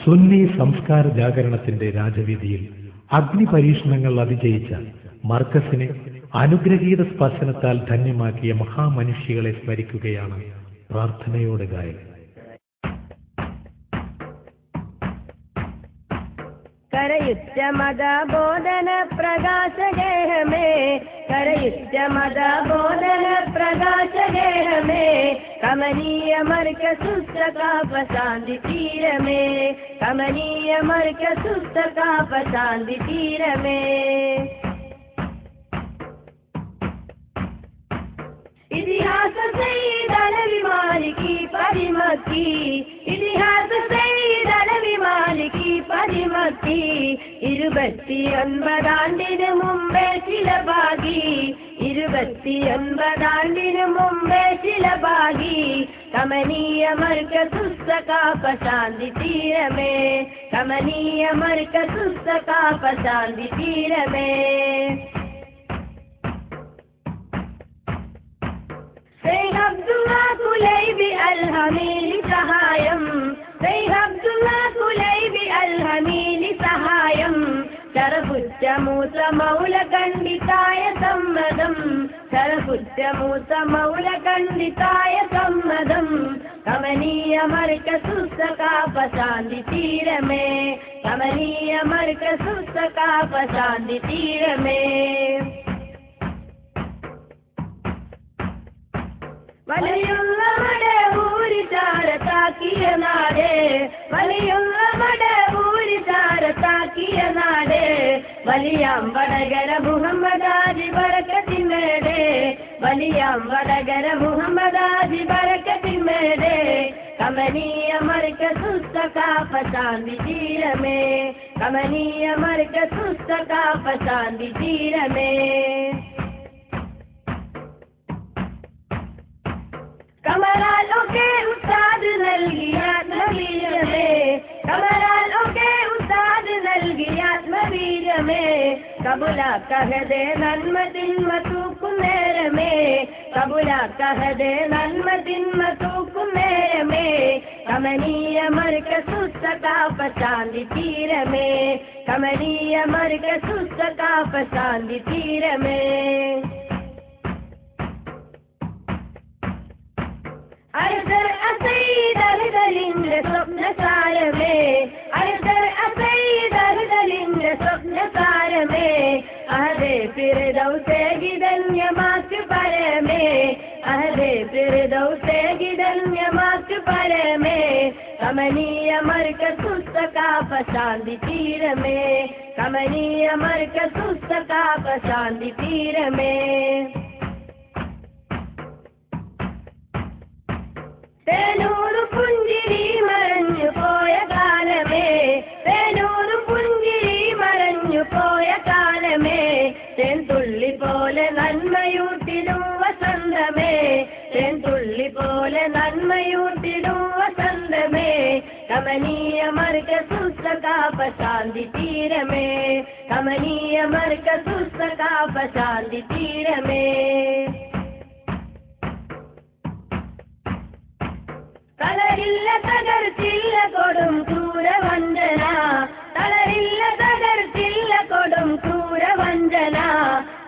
സുന്നി സംസ്കാര ജാഗരണത്തിന്റെ രാജവീതിയിൽ അഗ്നിപരീക്ഷണങ്ങൾ അതിജയിച്ച മർക്കസിനെ അനുഗ്രഹീത സ്പർശനത്താൽ ധന്യമാക്കിയ മഹാമനുഷ്യകളെ സ്മരിക്കുകയാണ് പ്രാർത്ഥനയോടെ ഗായകൻ. करयुच्च मदा बोधन प्रकाश गेह में, करयुच्च मदा बोधन प्रकाश गेह में, कमनीय मर्क सुस्त का पसांदी तीर में, कमनीय मर्क सुस्त का पसांदी तीर में। इतिहास सईद अलवी मालिकी परिमकी, इतिहास सईद अलवी मालिकी परिमकी, 29 ആണ്ടിന് മുമ്പേ ചില ഭാഗി, 29 ആണ്ടിന് മുമ്പേ ചില ഭാഗി, കമനീയ മർക്കസുസ്ത കാ പശാന്തി തീരമേ, കമനീയ മർക്കസുസ്ത കാ പശാന്തി തീരമേ। ശൈഖ് അബ്ദുള്ള കുലൈബി അൽഹമീലി സഹായം, ശൈഖ് അബ്ദുള്ള കുലൈബി അൽഹമീലി സഹായം, ശരഫുറ്റ മൂസ മൗല ഖണ്ഡിതായ സമ്മതം, ശരഫുറ്റ മൂസ മൗല ഖണ്ഡിതായ സമ്മതം, കമനീയ മർക്കസുസ്ത കാ പശാന്തി തീരമേ, കമനീയ മർക്കസുസ്ത കാ പശാന്തി തീരമേ। വലിയുള്ള മടവൂരി ചാരത്താക്കിയ നാട്, വലിയുള്ള മടവൂരി ചാരത്താക്കിയ നാട്, വലിയാം വടകര മുഹമ്മദാജി ബറക്കത്തിന്മേടെ, വലിയാം വടകര മുഹമ്മദാജി ബറക്കത്തിന്മേടെ, കമനീയ മർക്കസുസ്ത കാ പശാന്തി തീരമേ, കമനീയ മർക്കസുസ്ത കാ പശാന്തി തീരമേ। കമലാലൊക്കെ ഉസ്താദ് നൽകിയ ആത്മവീരമേ, കമലാലൊക്കെ ഉസ്താദ് നൽകിയ ആത്മവീരമേ, കബുല കഹദേ നന്മ തിന്മ തൂക്കും നേരമേ, കബുല കഹദേ നന്മ തിന്മ തൂക്കും നേരമേ, കമനീയ മർക്കസുസ്ത കാ പശാന്തി തീരമേ, കമനീയ മർക്കസുസ്ത കാ പശാന്തി തീരമേ। അർദർ അസൈദ് അർദലിന്റെ സ്വപ്നസാരമേ, അർദർ അസൈദ് അർദലിന്റെ സ്വപ്നസാരമേ, അഹദേ ഫിർദൗസേ ഗിദന്യമാക്ക് പരമേ, അഹദേ ഫിർദൗസേ ഗിദന്യമാക്ക് പരമേ, കമനീയ മർക്കസുസ്ത കാ പശാന്തി തീരമേ, കമനീയ മർക്കസുസ്ത കാ പശാന്തി തീരമേ। തേനൂറ് പുഞ്ചിരി മറഞ്ഞു പോയ കാലമേ, തേനൂറ് പുഞ്ചിരി മറഞ്ഞു പോയ കാലമേ, തേൻതുള്ളി പോലെ നന്മയൂട്ടിടും വസന്തമേ, തേൻതുള്ളി പോലെ നന്മയൂട്ടിടും വസന്തമേ, കമനീയ മർക്കസുസ്ത കാ പശാന്തി തീരമേ, കമനീയ മർക്കസുസ്ത കാ പശാന്തി തീരമേ। തളരില്ല തകർച്ചില്ല കൊടും ക്രൂരവഞ്ചന, തളരില്ല തകർച്ചില്ല കൊടും ക്രൂരവഞ്ചന,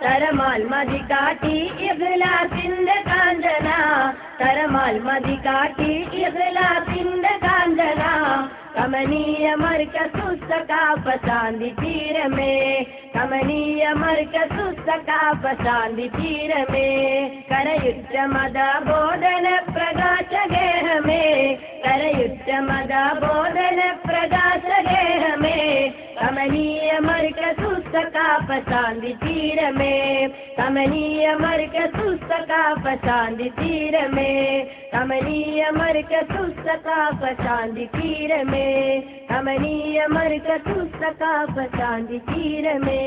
തരമാൽ മതി കാട്ടി ഇഖ്ലാസിന്റെ കാഞ്ചന, തരമാൽ മതി കാട്ടി ഇഖ്ലാസിന്റെ കാഞ്ചന, കമനീയ മർക്കസുസ്ത കാ പശാന്തി തീരമേ, കമനീയ മർക്കസുസ്ത കാ പശാന്തി തീരമേ। കരയുറ്റ മതബോധന പ്രകാശ ഗേഹമേ, കരയുറ്റ മതബോധന പ്രകാശ ഗേഹമേ, കമനീയ മർക്കസുസ്ത കാ പശാന്തി തീരമേ, കമനീയ മർക്കസുസ്ത കാ പശാന്തി തീരമേ, കമനീയ മർക്കസുസ്ത കാ പശാന്തി തീരമേ, കമനീയ മർക്കസുസ്ത കാ പശാന്തി തീരമേ।